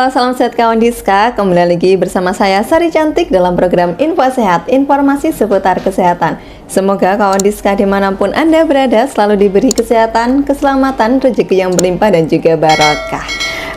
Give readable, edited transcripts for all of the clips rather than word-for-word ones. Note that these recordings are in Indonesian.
Halo, salam sehat kawan Diska. Kembali lagi bersama saya Sari Cantik dalam program Info Sehat, informasi seputar kesehatan. Semoga kawan Diska dimanapun Anda berada selalu diberi kesehatan, keselamatan, rezeki yang berlimpah dan juga barokah.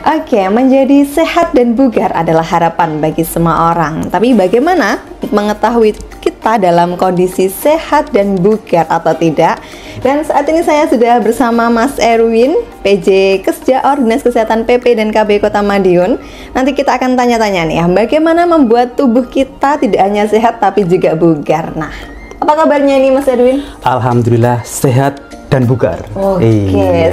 Oke, menjadi sehat dan bugar adalah harapan bagi semua orang. Tapi bagaimana mengetahui kita dalam kondisi sehat dan bugar atau tidak? Dan saat ini saya sudah bersama Mas Erwin, PJ Kesja Dinas Kesehatan PP dan KB Kota Madiun. Nanti kita akan tanya-tanya nih, bagaimana membuat tubuh kita tidak hanya sehat tapi juga bugar. Nah, apa kabarnya ini Mas Erwin? Alhamdulillah sehat dan bugar. Oke,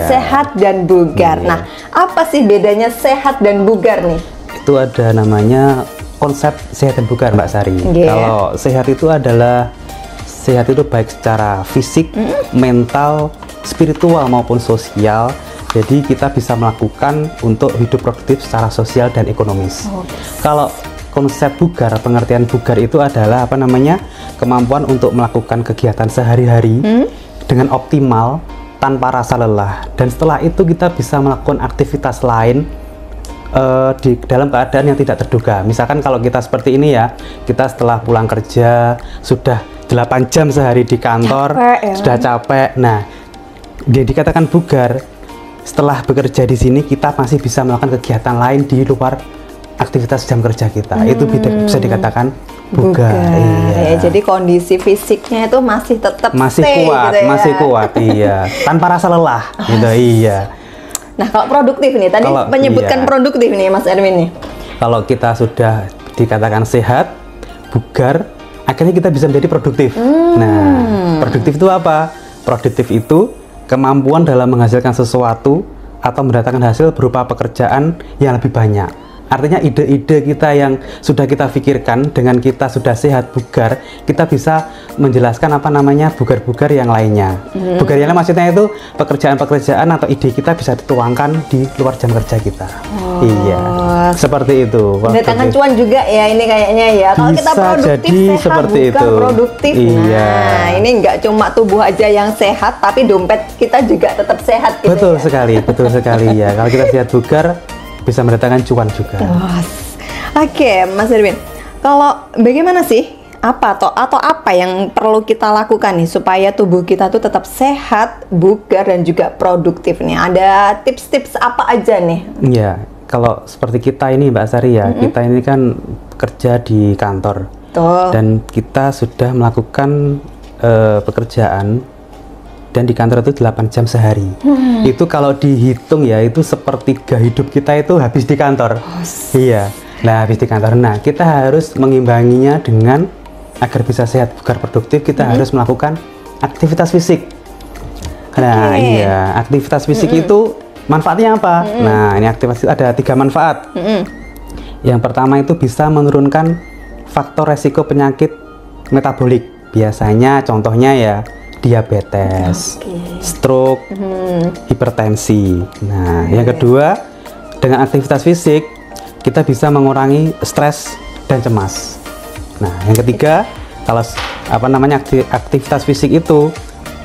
sehat dan bugar. Nah, apa sih bedanya sehat dan bugar nih? Itu ada namanya konsep sehat dan bugar, Mbak Sari. Kalau sehat itu adalah sehat itu baik secara fisik, mental, spiritual maupun sosial. Jadi kita bisa melakukan untuk hidup produktif secara sosial dan ekonomis. Kalau konsep bugar, pengertian bugar itu adalah kemampuan untuk melakukan kegiatan sehari-hari dengan optimal tanpa rasa lelah, dan setelah itu kita bisa melakukan aktivitas lain di dalam keadaan yang tidak terduga. Misalkan kalau kita seperti ini ya, kita setelah pulang kerja sudah 8 jam sehari di kantor, sudah capek. Nah, dia dikatakan bugar. Setelah bekerja di sini kita masih bisa melakukan kegiatan lain di luar aktivitas jam kerja kita. Itu bisa dikatakan bugar. Iya. Jadi kondisi fisiknya itu masih tetap kuat, gitu ya? Masih kuat, iya. Tanpa rasa lelah, gitu, iya. Nah, kalau produktif nih, tadi menyebutkan produktif nih Mas Erwin nih. Kalau kita sudah dikatakan sehat, bugar, akhirnya kita bisa menjadi produktif. Nah, produktif itu apa? Produktif itu kemampuan dalam menghasilkan sesuatu atau mendatangkan hasil berupa pekerjaan yang lebih banyak. Artinya ide-ide kita yang sudah kita pikirkan dengan kita sudah sehat bugar, kita bisa menjelaskan bugar-bugar yang lainnya. Bugar yang lain maksudnya itu pekerjaan-pekerjaan atau ide kita bisa dituangkan di luar jam kerja kita. Iya, seperti itu. Mendatangkan cuan juga ya ini kayaknya ya. Kalau kita produktif sehat, seperti bukan itu. Produktif. Iya. Nah, ini nggak cuma tubuh aja yang sehat, tapi dompet kita juga tetap sehat. Gitu betul ya? betul sekali ya. Kalau kita sehat bugar, bisa mendatangkan cuan juga. Oke, Mas Erwin. Kalau bagaimana sih atau apa yang perlu kita lakukan nih supaya tubuh kita tuh tetap sehat, bugar dan juga produktif nih? Ada tips-tips apa aja nih? Iya, kalau seperti kita ini Mbak Sari ya, kita ini kan kerja di kantor. Dan kita sudah melakukan pekerjaan dan di kantor itu 8 jam sehari. Itu kalau dihitung ya, itu sepertiga hidup kita itu habis di kantor. Iya, nah habis di kantor. Nah, kita harus mengimbanginya dengan agar bisa sehat, bugar, produktif, kita harus melakukan aktivitas fisik. Nah, iya, aktivitas fisik itu manfaatnya apa? Nah, ini aktivitas ada 3 manfaat. Yang pertama itu bisa menurunkan faktor resiko penyakit metabolik. Biasanya contohnya ya diabetes, stroke, hipertensi. Nah, yang kedua, dengan aktivitas fisik kita bisa mengurangi stres dan cemas. Nah, yang ketiga, kalau aktivitas fisik itu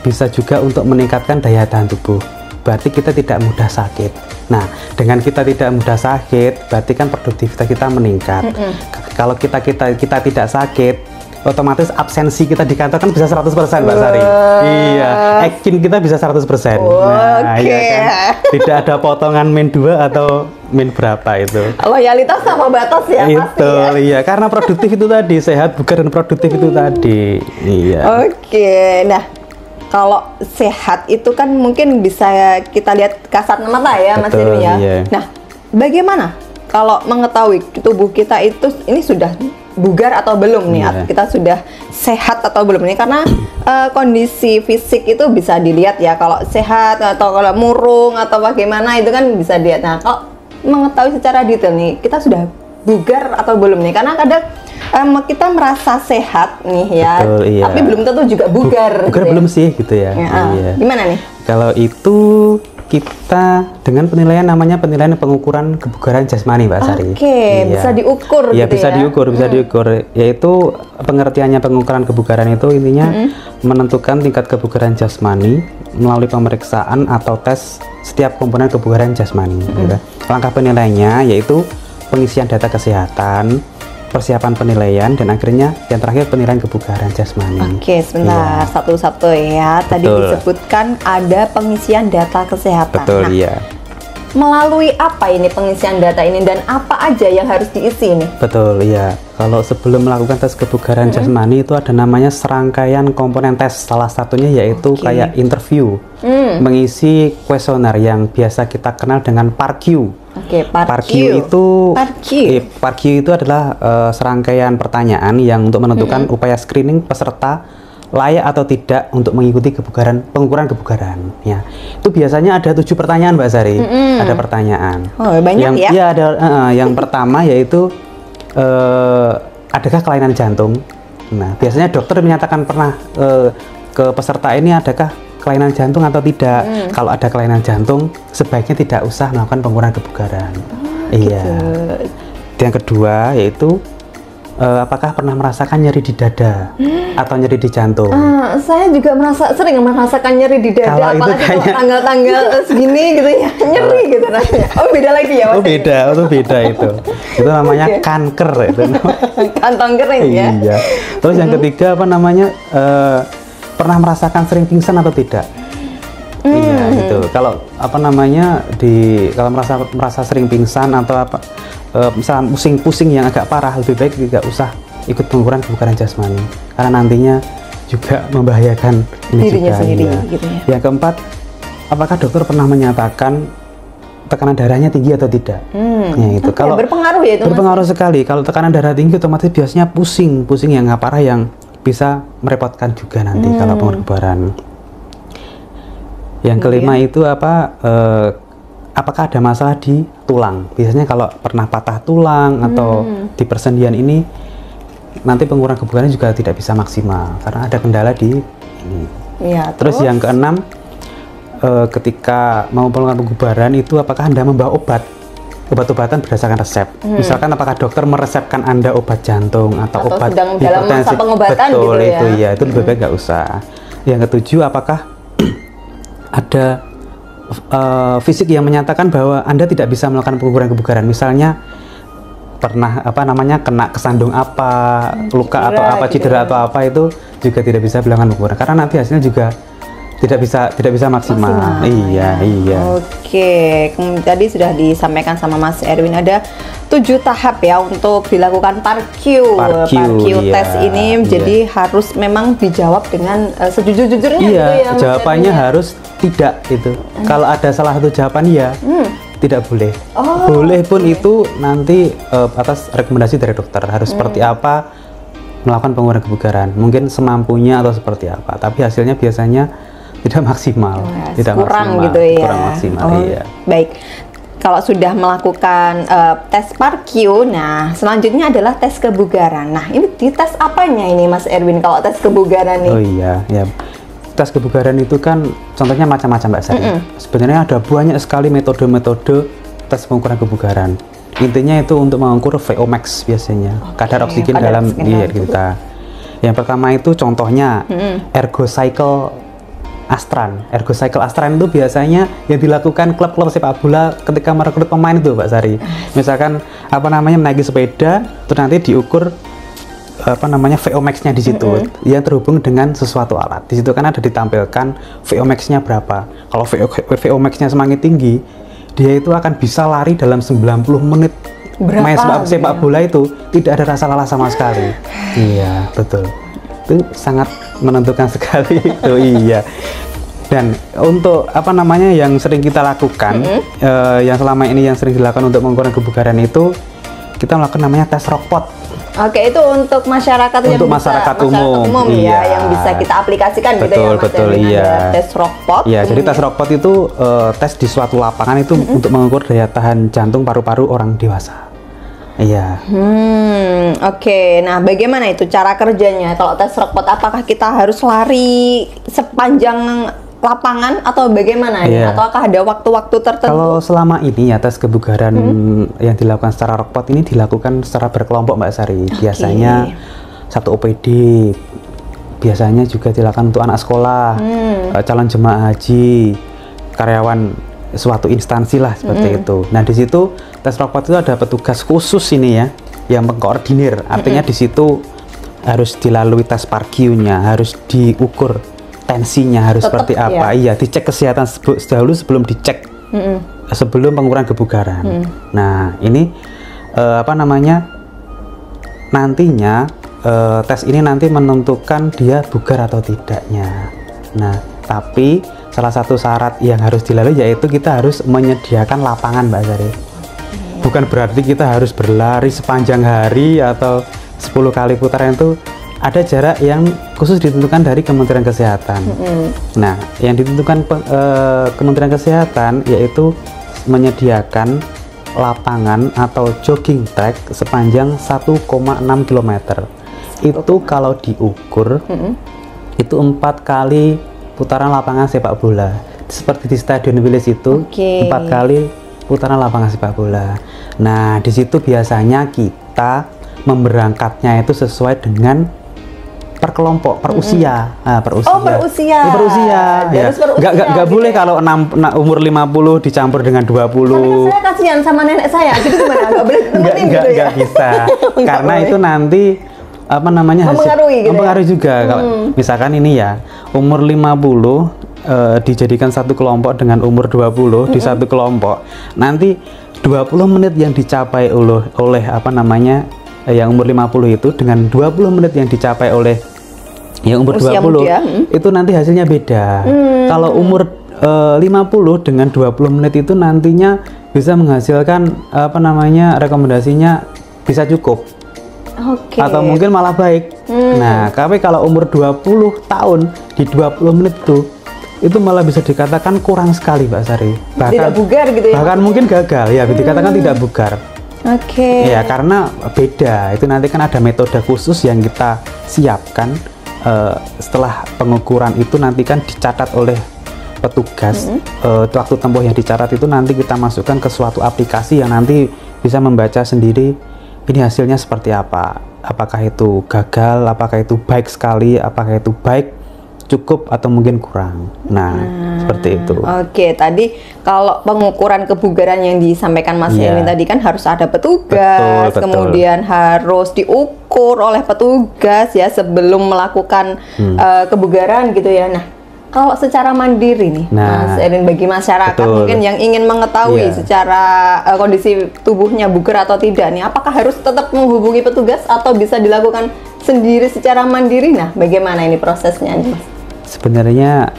bisa juga untuk meningkatkan daya tahan tubuh. Berarti kita tidak mudah sakit. Nah, dengan kita tidak mudah sakit, berarti kan produktivitas kita meningkat. Kalau kita tidak sakit, otomatis absensi kita di kantor kan bisa 100% Mbak Sari. Iya, action kita bisa 100%. Nah, iya kan? Tidak ada potongan min 2 atau min berapa itu. Loyalitas sama batas ya pasti. Itu, iya, karena produktif itu tadi, sehat, bugar dan produktif itu tadi. Iya. Nah, kalau sehat itu kan mungkin bisa kita lihat kasat mata ya Mas Erwin ya. Iya. Nah, bagaimana kalau mengetahui tubuh kita itu ini sudah bugar atau belum nih, kita sudah sehat atau belum nih, karena kondisi fisik itu bisa dilihat ya, kalau sehat atau kalau murung atau bagaimana itu kan bisa dilihat. Nah, kalau mengetahui secara detail nih kita sudah bugar atau belum nih, karena kadang kita merasa sehat nih ya, tapi belum tentu juga bugar. Bugar belum sih gitu ya. Iya. Gimana nih? Kalau itu kita dengan penilaian namanya penilaian pengukuran kebugaran jasmani Mbak Sari. Bisa diukur ya, gitu bisa diukur, yaitu pengertiannya pengukuran kebugaran itu intinya menentukan tingkat kebugaran jasmani melalui pemeriksaan atau tes setiap komponen kebugaran jasmani. Gitu. Langkah penilaiannya yaitu pengisian data kesehatan, persiapan penilaian, dan akhirnya yang terakhir penilaian kebugaran jasmani. Oke, sebentar, satu-satu ya. Tadi disebutkan ada pengisian data kesehatan. Betul, iya. Melalui apa ini pengisian data ini dan apa aja yang harus diisi ini? Betul, iya. Kalau sebelum melakukan tes kebugaran jasmani itu ada namanya serangkaian komponen tes. Salah satunya yaitu kayak interview, mengisi kuesioner yang biasa kita kenal dengan PARQ. Oke, PARQ itu adalah serangkaian pertanyaan yang untuk menentukan upaya screening peserta layak atau tidak untuk mengikuti pengukuran kebugaran. Ya, itu biasanya ada 7 pertanyaan, Mbak Sari. Ada pertanyaan. Oh, banyak ya? Ya, ada. Yang pertama yaitu adakah kelainan jantung? Nah, biasanya dokter menyatakan pernah ke peserta ini adakah kelainan jantung atau tidak. Kalau ada kelainan jantung, sebaiknya tidak usah melakukan pengukuran kebugaran. Iya. Gitu. Yang kedua yaitu apakah pernah merasakan nyeri di dada atau nyeri di jantung? Saya juga sering merasakan nyeri di dada. Kalau itu kayaknya tanggal-tanggal segini gitu ya, nyeri gitu rasanya. Oh, beda lagi ya? Oh, beda, itu. Itu namanya kanker itu. Kantong kering ya? Iya. Terus yang ketiga apa namanya? Pernah merasakan sering pingsan atau tidak? Iya, gitu. Kalau apa namanya kalau merasa sering pingsan atau apa misalnya pusing-pusing yang agak parah, lebih baik tidak usah ikut pengukuran kebugaran jasmani karena nantinya juga membahayakan dirinya sendiri. Ya. Gitu ya. Yang keempat, apakah dokter pernah menyatakan tekanan darahnya tinggi atau tidak? Ya, itu. Kalau berpengaruh ya itu. Berpengaruh sekali. Kalau tekanan darah tinggi otomatis biasanya pusing yang nggak parah yang bisa merepotkan juga nanti kalau pengukuran. Yang kelima itu apakah ada masalah di tulang? Biasanya kalau pernah patah tulang atau di persendian ini, nanti pengukuran kebugaran juga tidak bisa maksimal karena ada kendala di ini. Ya, terus yang keenam, ketika mau melakukan pengukuran itu apakah Anda membawa obat-obatan berdasarkan resep? Misalkan apakah dokter meresepkan Anda obat jantung atau obat sedang dalam masa pengobatan betul, gitu ya? Itu ya, itu lebih baik nggak usah. Yang ketujuh, apakah ada fisik yang menyatakan bahwa Anda tidak bisa melakukan pengukuran kebugaran, misalnya pernah kena kesandung apa, luka atau apa, cedera atau apa, itu juga tidak bisa dilakukan pengukuran karena nanti hasilnya juga tidak bisa maksimal. Iya. Oke, tadi sudah disampaikan sama Mas Erwin ada 7 tahap ya untuk dilakukan PARQ tes ini. Jadi harus memang dijawab dengan sejujur-jujurnya gitu ya. Jawabannya harus tidak itu. Kalau ada salah satu jawaban tidak boleh. Boleh pun itu nanti atas rekomendasi dari dokter harus seperti apa melakukan pengukuran kebugaran. Mungkin semampunya atau seperti apa. Tapi hasilnya biasanya tidak maksimal, kurang gitu ya. Kurang maksimal, iya. Baik. Kalau sudah melakukan tes PARQ, nah selanjutnya adalah tes kebugaran. Nah, ini di tes apanya ini Mas Erwin kalau tes kebugaran nih? Oh iya, ya. Tes kebugaran itu kan contohnya macam-macam Mbak Sari. Sebenarnya ada banyak sekali metode-metode tes pengukuran kebugaran. Intinya itu untuk mengukur VO max biasanya, kadar oksigen dalam diri kita. Yang pertama itu contohnya ergocycle Astran. Ergocycle Astran itu biasanya yang dilakukan klub-klub sepak bola ketika merekrut pemain itu, Mbak Sari. Misalkan menaiki sepeda, terus nanti diukur VO max-nya di situ yang terhubung dengan sesuatu alat. Di situ kan ada ditampilkan VO max-nya berapa. Kalau VO max-nya semakin tinggi, dia itu akan bisa lari dalam 90 menit. Main sepak bola itu tidak ada rasa lelah sama sekali. Iya, betul. Itu sangat menentukan sekali itu. Iya. Dan untuk yang sering kita lakukan, yang selama ini yang sering dilakukan untuk mengukur kebugaran itu, kita melakukan namanya tes rockpot. Oke, itu untuk masyarakat masyarakat umum ya, yang bisa kita aplikasikan gitu ya, Mas. Betul, iya. Tes rockpot. Iya, jadi tes rockpot itu tes di suatu lapangan itu untuk mengukur daya tahan jantung paru-paru orang dewasa. Iya. Oke. Nah, bagaimana itu cara kerjanya? Kalau tes rockpot, apakah kita harus lari sepanjang lapangan atau bagaimana nih? Ataukah ada waktu-waktu tertentu? Kalau selama ini ya tes kebugaran yang dilakukan secara rockpot ini dilakukan secara berkelompok, Mbak Sari. Biasanya satu OPD. Biasanya juga dilakukan untuk anak sekolah, calon jemaah haji, karyawan suatu instansi lah seperti itu. Nah di situ tes robot itu ada petugas khusus ini ya, yang mengkoordinir. Artinya di situ harus dilalui tes Pargiu-nya, harus diukur tensinya harus Tetep, seperti apa. Iya, dicek kesehatan dahulu sebelum dicek sebelum pengukuran kebugaran. Nah ini apa namanya, nantinya tes ini nanti menentukan dia bugar atau tidaknya. Nah tapi salah satu syarat yang harus dilalui yaitu kita harus menyediakan lapangan, Mbak Sari. Bukan berarti kita harus berlari sepanjang hari atau 10 kali putaran, itu ada jarak yang khusus ditentukan dari Kementerian Kesehatan. Nah, yang ditentukan Kementerian Kesehatan yaitu menyediakan lapangan atau jogging track sepanjang 1,6 km. Itu kalau diukur itu 4 kali putaran lapangan sepak bola. Seperti di Stadion Wilis itu 4 kali putaran lapangan sepak bola. Nah, di situ biasanya kita memberangkatnya itu sesuai dengan per kelompok, per usia. Nah, per usia. Oh, per usia. Ya, per usia. Ya. Nggak boleh gitu kalau umur 50 dicampur dengan 20. Tapi saya kasihan sama nenek saya, gitu gimana? Nggak boleh ditemenin gitu ya? Nggak bisa. Karena itu nanti apa namanya, mempengaruhi juga. Kalau misalkan ini ya, umur 50 dijadikan satu kelompok dengan umur 20 di satu kelompok. Nanti 20 menit yang dicapai oleh apa namanya, yang umur 50 itu dengan 20 menit yang dicapai oleh yang umur usia 20 muda, itu nanti hasilnya beda. Kalau umur 50 dengan 20 menit itu nantinya bisa menghasilkan apa namanya, rekomendasinya bisa cukup. Atau mungkin malah baik. Nah, tapi kalau umur 20 tahun di 20 menit itu malah bisa dikatakan kurang sekali, Mbak Sari. Bahkan tidak bugar gitu ya. Bahkan mungkin gagal ya, dikatakan tidak bugar. Ya, karena beda. Itu nanti kan ada metode khusus yang kita siapkan setelah pengukuran itu, nanti kan dicatat oleh petugas. Waktu tempuh yang dicatat itu nanti kita masukkan ke suatu aplikasi yang nanti bisa membaca sendiri ini hasilnya seperti apa. Apakah itu gagal, apakah itu baik sekali, apakah itu baik, cukup, atau mungkin kurang. Nah, seperti itu. Tadi kalau pengukuran kebugaran yang disampaikan Mas Erwin tadi kan harus ada petugas, betul. Kemudian harus diukur oleh petugas ya sebelum melakukan kebugaran gitu ya. Nah, kalau secara mandiri nih, Mas Erwin, bagi masyarakat mungkin yang ingin mengetahui secara kondisi tubuhnya bugar atau tidak nih, apakah harus tetap menghubungi petugas atau bisa dilakukan sendiri secara mandiri? Nah, bagaimana ini prosesnya nih, Mas? Sebenarnya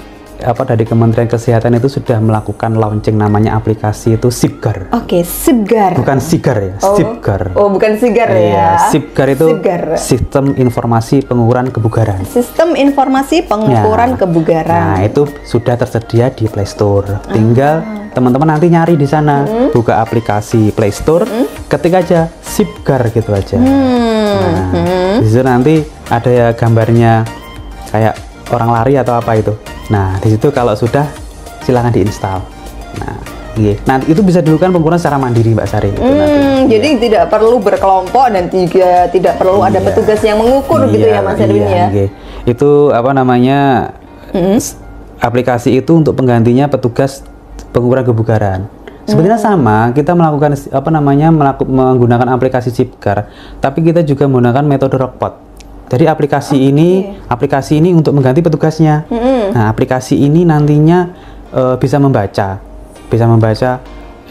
dari Kementerian Kesehatan itu sudah melakukan launching namanya aplikasi itu Sipgar. Sipgar. Bukan Sigar ya, Sipgar. Bukan Sigar ya. Sipgar itu Sistem Informasi Pengukuran Kebugaran. Sistem Informasi Pengukuran Kebugaran. Nah, itu sudah tersedia di Play Store. Tinggal teman-teman nanti nyari di sana, buka aplikasi Play Store, ketik aja Sipgar gitu aja. Nah, di situ nanti ada ya gambarnya kayak orang lari atau apa itu. Nah, di situ kalau sudah silakan diinstal. Nah, nanti itu bisa dilakukan pengukuran secara mandiri, Mbak Sari. Jadi tidak perlu berkelompok dan juga tidak perlu ada petugas yang mengukur gitu ya, Mas Erwin ya. Itu apa namanya? Aplikasi itu untuk penggantinya petugas pengukuran kebugaran. Sebenarnya sama, kita melakukan apa namanya, menggunakan aplikasi Sipgar, tapi kita juga menggunakan metode robot. Jadi aplikasi ini untuk mengganti petugasnya. Nah, aplikasi ini nantinya bisa membaca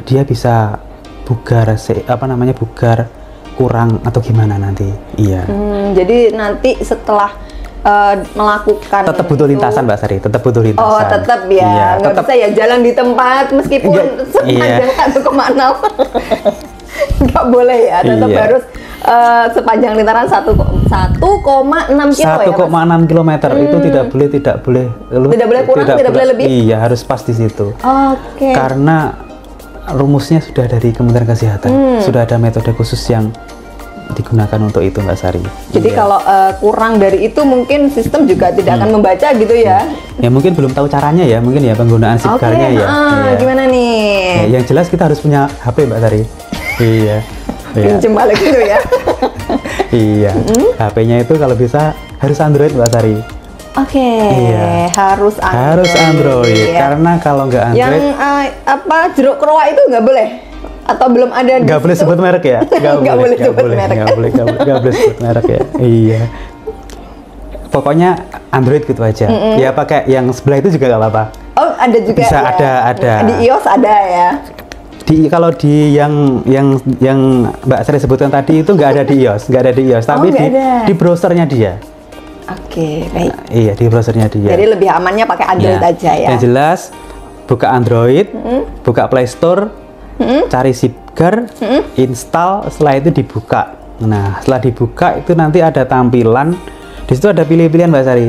dia bisa bugar bugar kurang atau gimana nanti. Iya. Jadi nanti setelah melakukan tetap butuh lintasan, Mbak Sari, tetap butuh lintasan. Tetap ya, nggak bisa ya jalan di tempat meskipun sepanjang 1,6. Nggak boleh ya, tetap harus sepanjang lintasan 1,6 kilo 1,6 kilometer itu tidak boleh kurang, tidak boleh lebih. Iya, harus pas di situ. Karena rumusnya sudah dari Kementerian Kesehatan, sudah ada metode khusus yang digunakan untuk itu, Mbak Sari. Jadi kalau kurang dari itu mungkin sistem juga tidak akan membaca gitu ya. Ya mungkin belum tahu caranya ya, mungkin ya penggunaan Sipgarnya ya. Gimana nih? Yang jelas kita harus punya HP, Mbak Sari. Iya. Pinjem balik gitu ya. Iya. HP-nya itu kalau bisa harus Android, Mbak Sari. Oke, Iya. harus Android. Harus Android, karena kalau nggak Android, yang jeruk kroa itu nggak boleh, atau belum ada? Nggak boleh sebut merek ya? Nggak boleh sebut merek. Nggak boleh sebut merek ya. Iya. Pokoknya Android gitu aja. Ya pakai yang sebelah itu juga nggak apa-apa. Oh, ada juga. Bisa ya. ada. Di iOS ada ya. Kalau di yang Mbak Sari sebutkan tadi itu nggak ada di iOS, tapi di browsernya dia. Oke, baik. Iya, di browsernya dia. Jadi lebih amannya pakai Android aja ya. Yang jelas, buka Android, buka Play Store, cari Zipgar, install, setelah itu dibuka. Nah, setelah dibuka itu nanti ada tampilan, di situ ada pilih-pilihan Mbak Sari.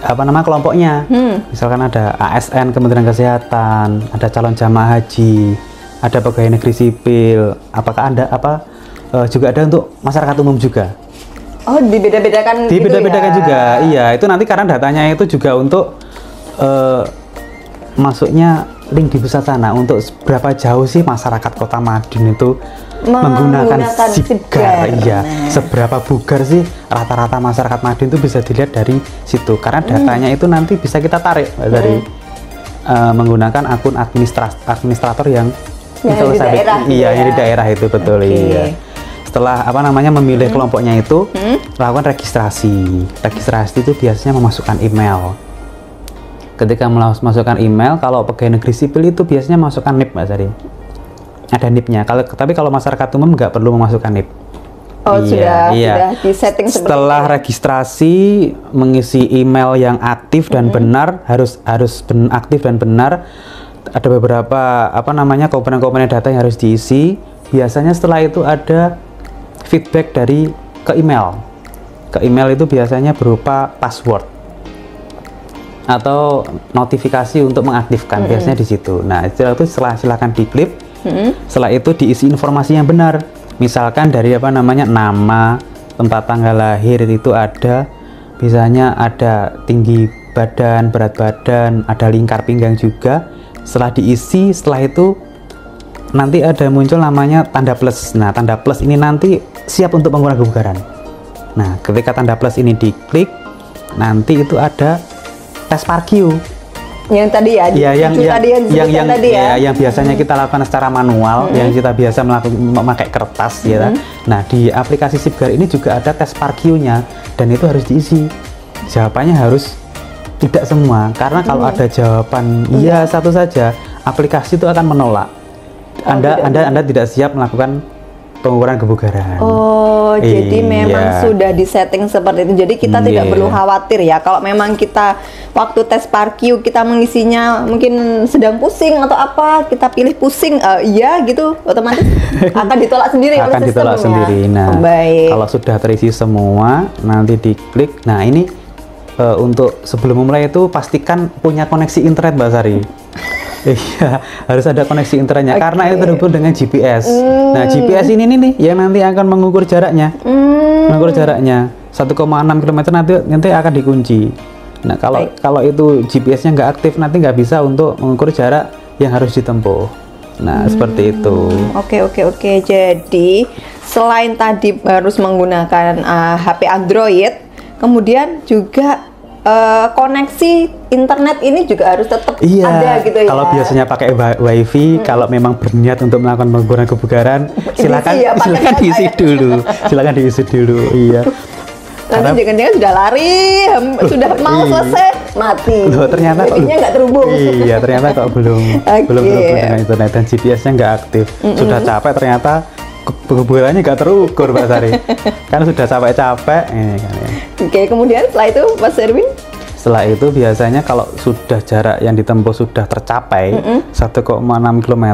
Apa nama kelompoknya? Misalkan ada ASN Kementerian Kesehatan, ada calon jamaah haji, ada pegawai negeri sipil. Apakah Anda juga ada untuk masyarakat umum juga? Oh, dibeda-bedakan gitu Dibeda-bedakan ya? juga, iya. Itu nanti karena datanya itu juga untuk masuknya link di pusat sana untuk berapa jauh sih masyarakat Kota Madiun itu menggunakan Zipgar. Iya, seberapa bugar sih rata-rata masyarakat Madiun itu bisa dilihat dari situ. Karena datanya itu nanti bisa kita tarik dari menggunakan akun administrator yang di daerah. Iya, yang di daerah itu betul. Iya. Setelah memilih kelompoknya itu, lakukan registrasi. Registrasi itu biasanya memasukkan email. Ketika memasukkan email, kalau pegawai negeri sipil itu biasanya masukkan NIP, Mbak Sari. Ada NIP-nya. Tapi kalau masyarakat umum nggak perlu memasukkan NIP. Oh, sudah disetting. Setelah registrasi, mengisi email yang aktif dan benar, harus aktif dan benar. Ada beberapa komponen-komponen data yang harus diisi. Biasanya setelah itu ada feedback ke email. Ke email itu biasanya berupa password atau notifikasi untuk mengaktifkan, biasanya di situ. Nah, setelah silakan diklik. Setelah itu diisi informasi yang benar. Misalkan dari nama, tempat tanggal lahir itu ada, misalnya ada tinggi badan, berat badan, ada lingkar pinggang juga. Setelah diisi, setelah itu nanti ada muncul namanya tanda plus. Nah, tanda plus ini nanti siap untuk pengurangan kebugaran. Nah, ketika tanda plus ini diklik, nanti itu ada tes PARQ. Yang tadi ya, yang biasanya kita lakukan secara manual, yang kita biasa memakai kertas, ya. Nah, di aplikasi Zipgar ini juga ada tes PARQ-nya, dan itu harus diisi. Jawabannya harus tidak semua, karena kalau ada jawaban iya satu saja, aplikasi itu akan menolak. Anda tidak siap melakukan pengukuran kebugaran. Oh, jadi memang sudah disetting seperti itu. Jadi kita tidak perlu khawatir ya. Kalau memang kita waktu tes PARQ kita mengisinya mungkin sedang pusing atau apa, kita pilih pusing, gitu, otomatis akan ditolak sendiri oleh sistem. Akan ditolak sendiri. Nah, kalau sudah terisi semua, nanti diklik. Nah, ini untuk sebelum memulai itu pastikan punya koneksi internet, Mbak Sari. Iya, harus ada koneksi internetnya karena itu terhubung dengan GPS. Nah, GPS ini nih yang nanti akan mengukur jaraknya. Mengukur jaraknya 1,6 km nanti akan dikunci. Nah, kalau itu GPS-nya nggak aktif nanti nggak bisa untuk mengukur jarak yang harus ditempuh. Nah, seperti itu. Oke. Jadi, selain tadi harus menggunakan HP Android, kemudian juga koneksi internet ini juga harus tetap ada gitu ya. Kalau biasanya pakai wifi, kalau memang berniat untuk melakukan pengukuran kebugaran, silakan diisi dulu. Silakan diisi dulu. Iya. Nanti jangan-jangan sudah lari, sudah mau selesai, mati. Loh, ternyata nggak terhubung. Iya, ternyata kok belum terhubung dengan internet dan GPS-nya nggak aktif. Sudah capek ternyata kebugarannya nggak terukur, Mbak Sari. Kan sudah capek-capek ini kan ya. Oke, kemudian setelah itu Mas Erwin? Setelah itu biasanya kalau sudah jarak yang ditempuh sudah tercapai 1,6 km,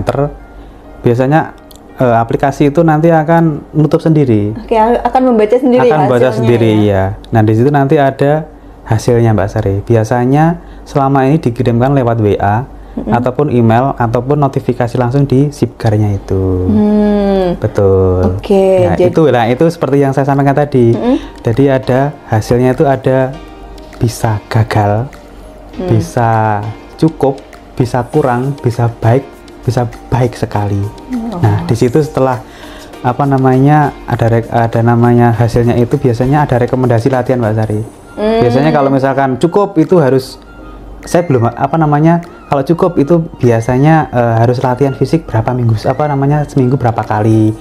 biasanya aplikasi itu nanti akan nutup sendiri. Oke, akan membaca sendiri. Akan membaca sendiri ya. Nah, di situ nanti ada hasilnya, Mbak Sari. Biasanya selama ini dikirimkan lewat WA ataupun email ataupun notifikasi langsung di Zipgar-nya itu. Betul. Oke. Nah, itu seperti yang saya sampaikan tadi. Jadi ada hasilnya itu ada bisa gagal, bisa cukup, bisa kurang, bisa baik sekali. Nah, di situ setelah ada namanya hasilnya itu biasanya ada rekomendasi latihan, Mbak Sari. Biasanya kalau misalkan cukup itu harus, saya belum kalau cukup itu biasanya harus latihan fisik berapa minggu, seminggu berapa kali,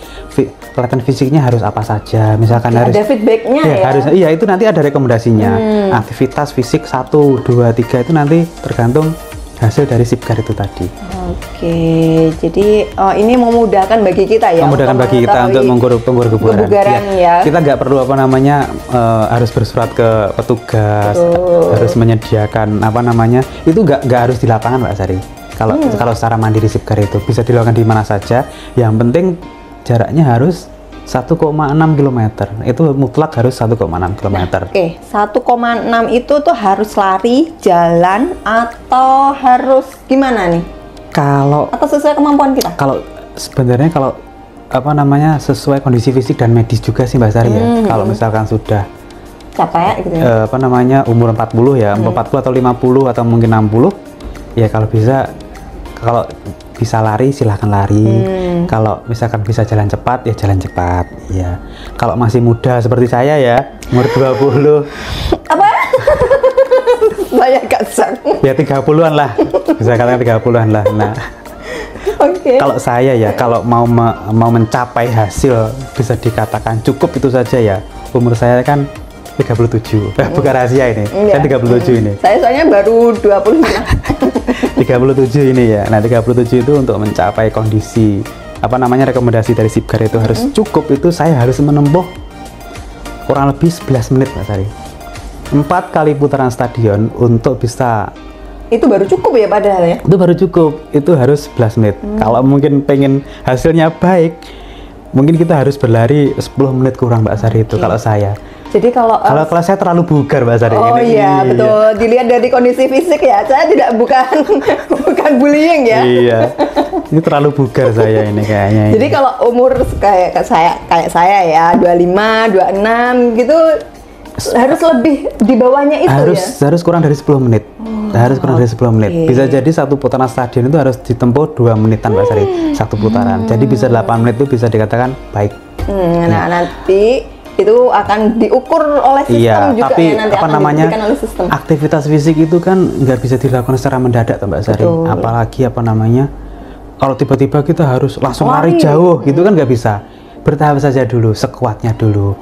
latihan fisiknya harus apa saja, misalkan harus ada feedbacknya ya, harus, iya itu nanti ada rekomendasinya. Aktivitas fisik 1, 2, 3 itu nanti tergantung hasil dari SIPGAR itu tadi. Oke, jadi ini memudahkan bagi kita ya, memudahkan bagi kita untuk mengukur kebugaran ya. Kita nggak perlu harus bersurat ke petugas, harus menyediakan itu nggak harus di lapangan Mbak Sari. Kalau secara mandiri SIPGAR itu bisa dilakukan di mana saja, yang penting jaraknya harus 1,6 km, itu mutlak harus 1,6 km. Oke, 1,6 itu tuh harus lari, jalan, atau harus gimana nih? Atau sesuai kemampuan kita? Sebenarnya sesuai kondisi fisik dan medis juga sih Mbak Sari ya. Kalau misalkan sudah capek gitu ya? Umur 40 ya, 40 atau 50 atau mungkin 60 ya, kalau bisa lari silahkan lari. Kalau misalkan bisa jalan cepat ya jalan cepat ya. Kalau masih muda seperti saya ya, umur 20 apa? Saya kasar ya 30-an lah, bisa katakan 30-an lah. Nah, kalau saya ya, kalau mau mencapai hasil bisa dikatakan cukup itu saja ya, umur saya kan 37. Bukan rahasia ini. Saya 37 ini. Saya soalnya baru 25. 37 ini ya. Nah, 37 itu untuk mencapai kondisi rekomendasi dari SIPGAR itu harus cukup, itu saya harus menempuh kurang lebih 11 menit Mbak Sari. 4 kali putaran stadion untuk bisa. Itu baru cukup ya padahal ya? Itu baru cukup. Itu harus 11 menit. Kalau mungkin pengen hasilnya baik, mungkin kita harus berlari 10 menit kurang Mbak Sari itu kalau saya. Jadi kalau saya terlalu bugar Mbak Sari. Oh iya, betul. Dilihat dari kondisi fisik ya, saya bukan bullying ya. Iya. Ini terlalu bugar saya ini kayaknya. Jadi kalau umur kayak saya ya, 25, 26 gitu, harus lebih di bawahnya itu harus kurang dari 10 menit. Harus kurang dari 10 menit. Bisa jadi satu putaran stadion itu harus ditempuh 2 menitan Mbak Sari. Satu putaran. Jadi bisa 8 menit itu bisa dikatakan baik. Nah, nanti itu akan diukur oleh sistem juga tapi ya, nanti akan diberikan oleh sistem. Aktivitas fisik itu kan nggak bisa dilakukan secara mendadak Mbak Sari. Apalagi kalau tiba-tiba kita harus langsung lari jauh gitu kan nggak bisa. Bertahap saja dulu, sekuatnya dulu.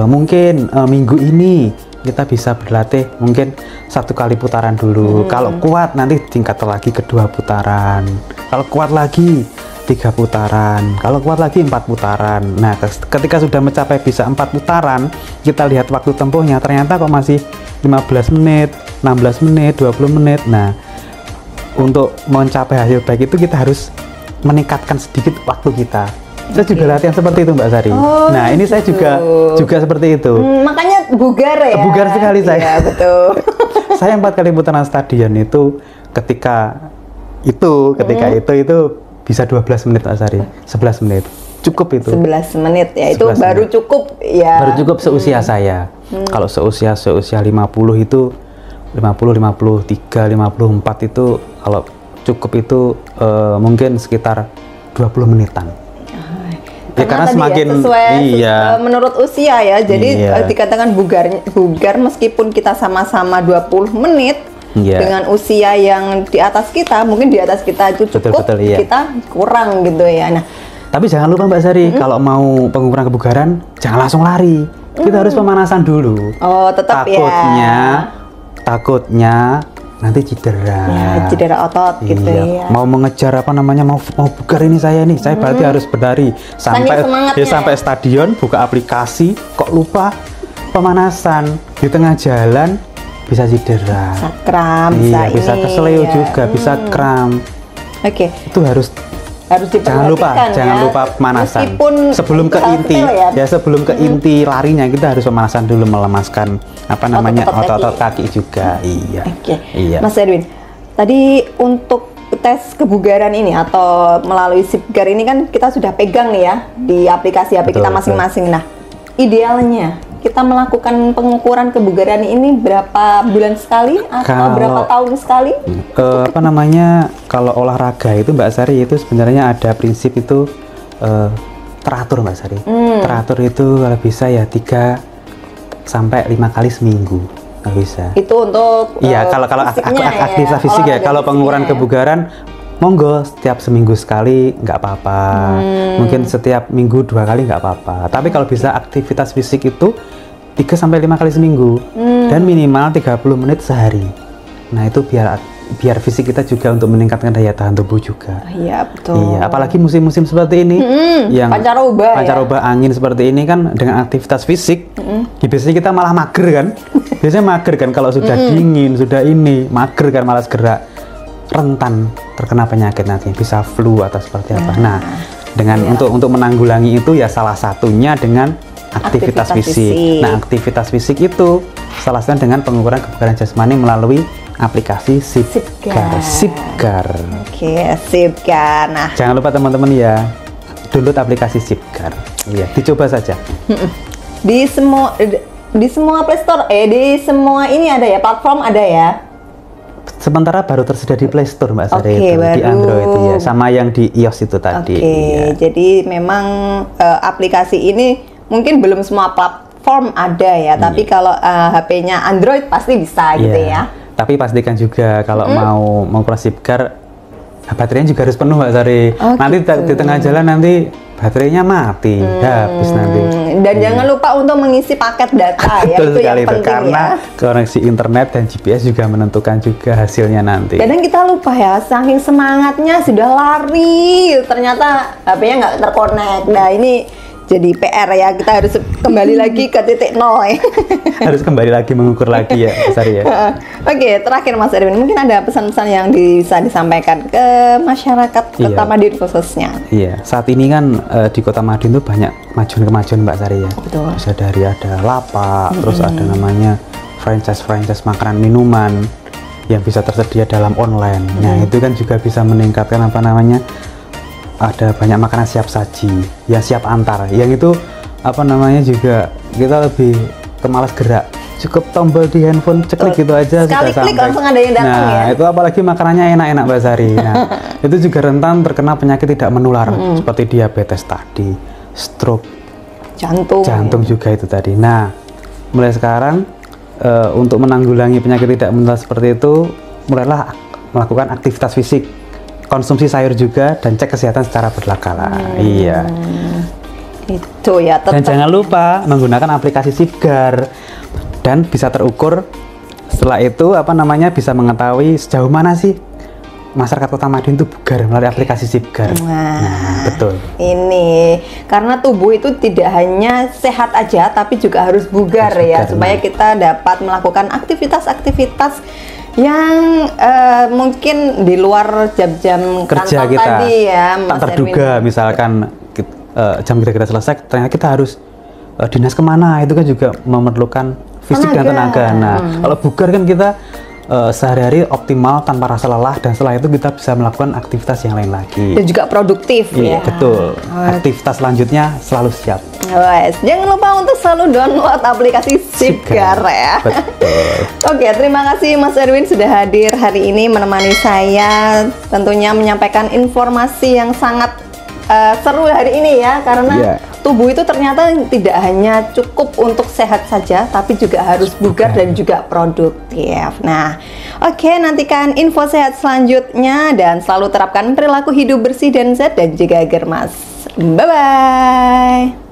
Mungkin minggu ini kita bisa berlatih mungkin 1 kali putaran dulu. Kalau kuat nanti tingkat lagi ke 2 putaran. Kalau kuat lagi 3 putaran, kalau kuat lagi 4 putaran. Nah, ketika sudah mencapai bisa 4 putaran, kita lihat waktu tempuhnya, ternyata kok masih 15 menit, 16 menit, 20 menit. Nah, untuk mencapai hasil baik itu kita harus meningkatkan sedikit waktu kita. Saya juga latihan seperti itu Mbak Sari. Nah, ini saya juga seperti itu. Makanya bugar ya? Bugar sekali saya. Iya, betul. Saya 4 kali putaran stadion itu ketika itu bisa 12 menit Mbak Sari, 11 menit. Cukup itu. 11 menit ya, itu baru cukup ya. Baru cukup seusia saya. Kalau seusia 50 itu 50, 53, 54 itu kalau cukup itu mungkin sekitar 20 menitan. Ya, karena semakin menurut usia ya. Jadi dikatakan bugar meskipun kita sama-sama 20 menit. Dengan usia yang di atas kita, mungkin di atas kita itu cukup, kita kurang gitu ya. Nah, tapi jangan lupa Mbak Sari, kalau mau pengukuran kebugaran, jangan langsung lari. Kita harus pemanasan dulu. Oh, tetap takutnya nanti cedera. Ya, cedera otot gitu ya. Mau mengejar mau bugar ini saya berarti harus berlari sampai stadion, buka aplikasi, kok lupa pemanasan di tengah jalan. Bisa cedera, bisa kram, bisa keseleo juga, bisa kram. Itu harus diperhatikan. Jangan lupa pemanasan. Sebelum ke inti, sebelum ke inti larinya kita harus pemanasan dulu, melemaskan otot-otot kaki juga. Iya. Mas Edwin, tadi untuk tes kebugaran ini atau melalui SIPGAR ini kan kita sudah pegang nih ya di aplikasi HP kita masing-masing. Nah, idealnya kita melakukan pengukuran kebugaran ini berapa bulan sekali atau berapa tahun sekali? Kalau olahraga itu Mbak Sari itu sebenarnya ada prinsip itu teratur Mbak Sari. Teratur itu kalau bisa ya 3 sampai 5 kali seminggu. Nggak bisa. Itu untuk iya, kalau aktivitas fisik ya. Kalau pengukuran kebugaran, monggo setiap seminggu sekali nggak apa-apa. Mungkin setiap minggu 2 kali nggak apa-apa. Tapi kalau bisa aktivitas fisik itu 3 sampai 5 kali seminggu dan minimal 30 menit sehari. Nah, itu biar fisik kita juga untuk meningkatkan daya tahan tubuh juga. Iya, betul. Iya, apalagi musim-musim seperti ini yang pancaroba angin seperti ini kan, dengan aktivitas fisik biasanya kita malah mager kan. Biasanya mager kan kalau sudah dingin, sudah ini mager kan, malas gerak, rentan terkena penyakit nanti, bisa flu atau seperti apa. Nah, dengan untuk menanggulangi itu ya salah satunya dengan aktivitas fisik. Nah, aktivitas fisik itu salah satunya dengan pengukuran kebugaran jasmani melalui aplikasi Sipgar. Oke, Sipgar. Nah, jangan lupa teman-teman ya, download aplikasi Sipgar. Iya, dicoba saja. Di semua Play Store, di semua ini ada ya, platform ada ya. Sementara baru tersedia di Play Store, Mbak Sari, di Android ya, sama yang di iOS itu tadi. Iya. Jadi memang aplikasi ini mungkin belum semua platform ada ya, tapi kalau HP-nya Android pasti bisa gitu ya. Tapi pastikan juga kalau mau mengikuti Sipgar, baterainya juga harus penuh, Mbak Sari. Nanti di tengah jalan nanti baterainya mati, habis nanti. Dan jangan lupa untuk mengisi paket data ya, itu yang penting karena koneksi internet dan GPS juga menentukan juga hasilnya nanti. Kadang kita lupa ya, saking semangatnya sudah lari, ternyata HP-nya nggak terkonek. Nah, ini jadi PR ya, kita harus kembali lagi ke titik nol ya. Harus kembali lagi mengukur lagi ya, Mas Ari ya. Oke, terakhir Mas Erwin, mungkin ada pesan-pesan yang bisa disampaikan ke masyarakat Kota Madiun khususnya. Iya, saat ini kan di Kota Madiun tuh banyak kemajuan dari Sari ya. Betul. Bisa dari ada lapak, terus ada namanya franchise makanan minuman yang bisa tersedia dalam online. Nah, itu kan juga bisa meningkatkan apa namanya, ada banyak makanan siap saji, ya siap antar. Yang itu apa namanya juga kita lebih kemalas gerak. Cukup tombol di handphone, ceklik gitu aja sudah sampai. Klik langsung ada yang datang ya. Nah, itu apalagi makanannya enak-enak, Mbak Sari. Nah, itu juga rentan terkena penyakit tidak menular seperti diabetes tadi, stroke, jantung juga itu tadi. Nah, mulai sekarang untuk menanggulangi penyakit tidak menular seperti itu, mulailah melakukan aktivitas fisik, konsumsi sayur juga, dan cek kesehatan secara berkala. Iya. Itu ya. Dan jangan lupa menggunakan aplikasi Sipgar dan bisa terukur. Setelah itu apa namanya, bisa mengetahui sejauh mana sih masyarakat Kota Madiun itu bugar melalui aplikasi Sipgar. Nah, betul. Ini karena tubuh itu tidak hanya sehat aja, tapi juga harus bugar ya, supaya kita dapat melakukan aktivitas-aktivitas yang mungkin di luar jam-jam kerja kantor kita tadi ya, tak terduga. Misalkan jam kita selesai, ternyata kita harus dinas kemana, itu kan juga memerlukan fisik dan tenaga. Nah, kalau bugar kan kita sehari-hari optimal tanpa rasa lelah, dan setelah itu kita bisa melakukan aktivitas yang lain lagi. Dan juga produktif ya. Betul. Aktivitas selanjutnya selalu siap. Jangan lupa untuk selalu download aplikasi Sipgar ya. Betul. Oke, terima kasih Mas Erwin sudah hadir hari ini menemani saya, tentunya menyampaikan informasi yang sangat seru hari ini ya, karena tubuh itu ternyata tidak hanya cukup untuk sehat saja, tapi juga harus bugar dan juga produktif. Nah, oke, nantikan info sehat selanjutnya dan selalu terapkan perilaku hidup bersih dan sehat dan juga germas. Bye-bye.